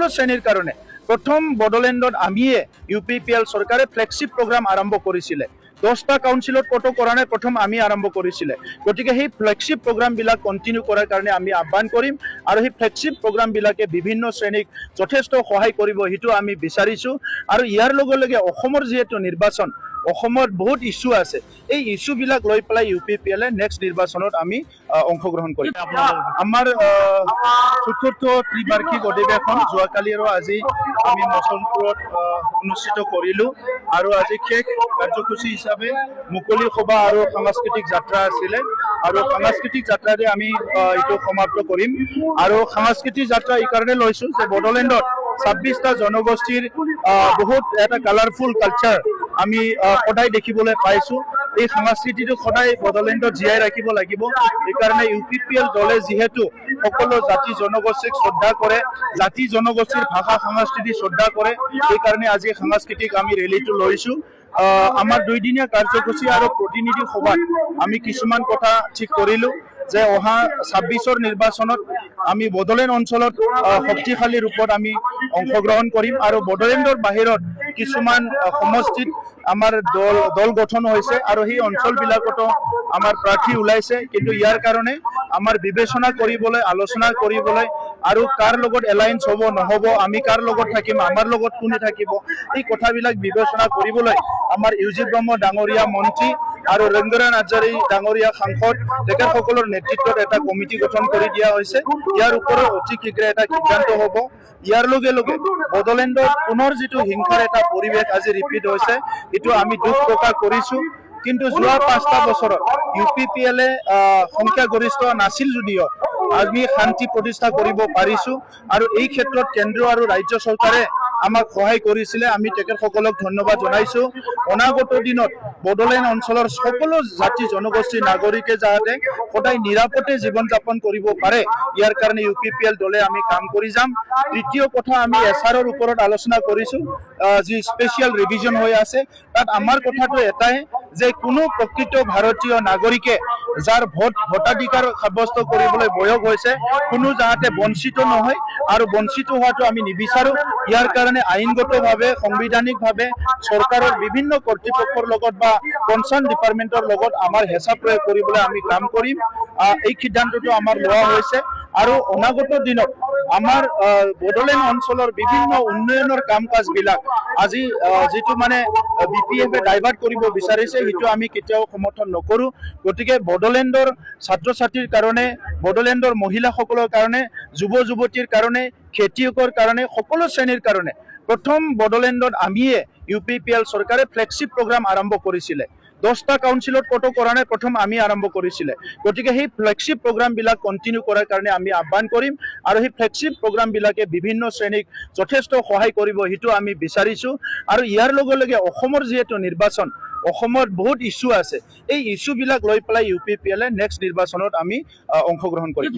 সকলো শ্ৰেণীৰ কাৰণে প্ৰথম বড়োলেণ্ডত আমিয়ে UPPL চৰকাৰে ফ্লেগশ্বিপ প্ৰগ্ৰাম আৰম্ভ কৰিছিলে 10টা কাউন্সিলত কত কৰা নাই প্ৰথম আমি আৰম্ভ কৰিছিলে গতিকে সেই ফ্লেগশ্বিপ প্ৰগ্ৰাম বিলাক কন্টিনিউ কৰাৰ কাৰণে আমি আহ্বান কৰিম আৰু সেই ফ্লেগশ্বিপ প্ৰগ্ৰাম বিলাকে বিভিন্ন শ্ৰেণীক যথেষ্ট সহায় কৰিব হিটো আমি বিচাৰিছো আৰু ইয়াৰ লগে লগে অসমৰ যেটো নিৰ্বাচন অসমত বহুত ইস্যু আছে এই ইস্যু বিলাক লৈ পেলাই UPPL নেক্সট নিৰ্বাচনত আমি অংশগ্ৰহণ কৰিম আমাৰ চতুৰ্থ ত্ৰিবাৰ্ষিক অধিৱেশন যোৱাকালি আৰু আজি আমি মছলপুৰত অনুষ্ঠিত কৰিলো আৰু আজি শেষ কাৰ্যসূচী হিচাপে মুকলি সভা আৰু সাংস্কৃতিক যাত্ৰা আছিলে আৰু সাংস্কৃতিক যাত্ৰাৰে আমি এইটো সমাপ্ত কৰিম আৰু সাংস্কৃতিক যাত্ৰা এই কাৰণে লৈছো যে বড়োলেণ্ডত 26টা জনগোষ্ঠীৰ বহুত এটা কালাৰফুল কালচাৰ আমি সদায় দেখিবলৈ পাইছো এই সংস্কৃতিটো সদায় বড়োলেণ্ডত জীয়াই ৰাখিব লাগিব এই কাৰণে UPPL দলে যেহেতু সকলো জাতি জনগোষ্ঠীক শ্ৰদ্ধা কৰে জাতি জনগোষ্ঠীৰ ভাষা সংস্কৃতি শ্ৰদ্ধা কৰে এই কাৰণে আজি সাংস্কৃতিক আমি ৰেলীটো লৈছো আমাৰ দুইদিনীয়া কাৰ্যসূচী আৰু প্ৰতিনিধি সভাত আমি কিছুমান কথা ঠিক কৰিলো যে অহা 26ৰ নিৰ্বাচনত আমি বড়োলেণ্ড অঞ্চলত শক্তিশালী ৰূপত আমি অংশগ্ৰহণ কৰিম আৰু বড়োলেণ্ডৰ বাহিৰত কিছুমান সমষ্টিত আমাৰ দল গঠন হৈছে আৰু সেই অঞ্চলবিলাকতো আমাৰ প্ৰাৰ্থী ওলাইছে কিন্তু ইয়াৰ কাৰণে আমাৰ বিবেচনা কৰিবলৈ আলোচনা কৰিবলৈ আৰু কাৰ লগত এলায়েন্স হ'ব নহ'ব আমি কাৰ লগত থাকিম আমাৰ লগত কোনে থাকিব এই কথাবিলাক বিবেচনা কৰিবলৈ আমাৰ ইউজি ব্ৰহ্ম ডাঙৰীয়া মন্ত্ৰী আৰু ৰংগৰান আজাৰী ডাঙৰীয়া সাংসদ তেখেতসকলৰ নেতৃত্বত এটা কমিটি গঠন কৰি দিয়া হৈছে ইয়াৰ ওপৰত অতি শীঘ্ৰে এটা সিদ্ধান্ত হ'ব ইয়াৰ লগে লগে বড়োলেণ্ডত পুনৰ যেটো হিংসাৰ এটা পৰিৱেশ আজি ৰিপিট হৈছে এটো আমি দুখ প্ৰকাশ কৰিছো কিন্তু যোৱা 5টা বছৰত UPPL সংখ্যাগৰিষ্ঠ নাছিল যদিও আমি শান্তি প্ৰতিষ্ঠা কৰিব পাৰিছো আৰু এই ক্ষেত্ৰত কেন্দ্ৰ আৰু ৰাজ্য চৰকাৰে আমাক সহায় কৰিছিলে আমি তেখেতসকলক ধন্যবাদ জনাইছো অনাগত দিনত বড়োলেণ্ড অঞ্চলৰ সকলো জাতি জনগোষ্ঠীৰ নাগৰিকে যাতে সদায় নিৰাপদে জীৱন যাপন কৰিব পাৰে ইয়াৰ কাৰণে UPPL দলে আমি কাম কৰি যাম তৃতীয় কথা আমি SRৰ ওপৰত আলোচনা কৰিছো যি স্পেশাল ৰিভিজন হৈ আছে তাত আমাৰ কথাটো এটাই যে কোনো প্ৰকৃত ভাৰতীয় নাগৰিকে যাৰ ভোটাধিকাৰ সাব্যস্ত কৰিবলৈ বয়স হৈছে কোনো যাতে বঞ্চিত নহয় আৰু বঞ্চিত হোৱাটো আমি নিবিচাৰো ইয়াৰ কাৰণে আইনগতভাৱে সাংবিধানিকভাৱে চৰকাৰৰ বিভিন্ন কৰ্তৃপক্ষৰ লগত বা কনসাৰ্ন ডিপাৰ্টমেন্টৰ লগত আমাৰ হেঁচা প্ৰয়োগ কৰিবলৈ আমি কাম কৰিম এই সিদ্ধান্তটো আমাৰ লোৱা হৈছে আৰু অনাগত দিনত আমাৰ বড়োলেণ্ড অঞ্চলৰ বিভিন্ন উন্নয়নৰ কাম কাজ বিলাক আজি যেটো মানে BPF ডাইভাৰ্ট কৰিব বিচাৰিছে হিটো আমি কেতিয়াও সমৰ্থন নকৰো গতিকে বড়োলেণ্ডৰ ছাত্ৰ ছাত্ৰীৰ কাৰণে বড়োলেণ্ডৰ মহিলাসকলৰ কাৰণে যুৱ যুৱতীৰ কাৰণে খেতিয়কৰ কাৰণে সকলো শ্ৰেণীৰ কাৰণে প্ৰথম বড়োলেণ্ডত আমিয়ে UPPL চৰকাৰে ফ্লেগশ্বিপ প্ৰগ্ৰাম আৰম্ভ কৰিছিলে 10টা কাউন্সিলত কত কৰা নাই প্ৰথম আমি আৰম্ভ কৰিছিলে গতিকে সেই ফ্লেগশ্বিপ প্ৰগ্ৰাম বিলাক কন্টিনিউ কৰাৰ কাৰণে আমি আহ্বান কৰিম আৰু সেই ফ্লেগশ্বিপ প্ৰগ্ৰাম বিলাকে বিভিন্ন শ্ৰেণীক যথেষ্ট সহায় কৰিব হিটো আমি বিচাৰিছো আৰু ইয়াৰ লগে লগে অসমৰ যেটো নিৰ্বাচন অসমত বহুত ইস্যু আছে এই ইস্যু বিলাক লৈ পেলাই UPPL নেক্সট নিৰ্বাচনত আমি অংশগ্ৰহণ কৰিম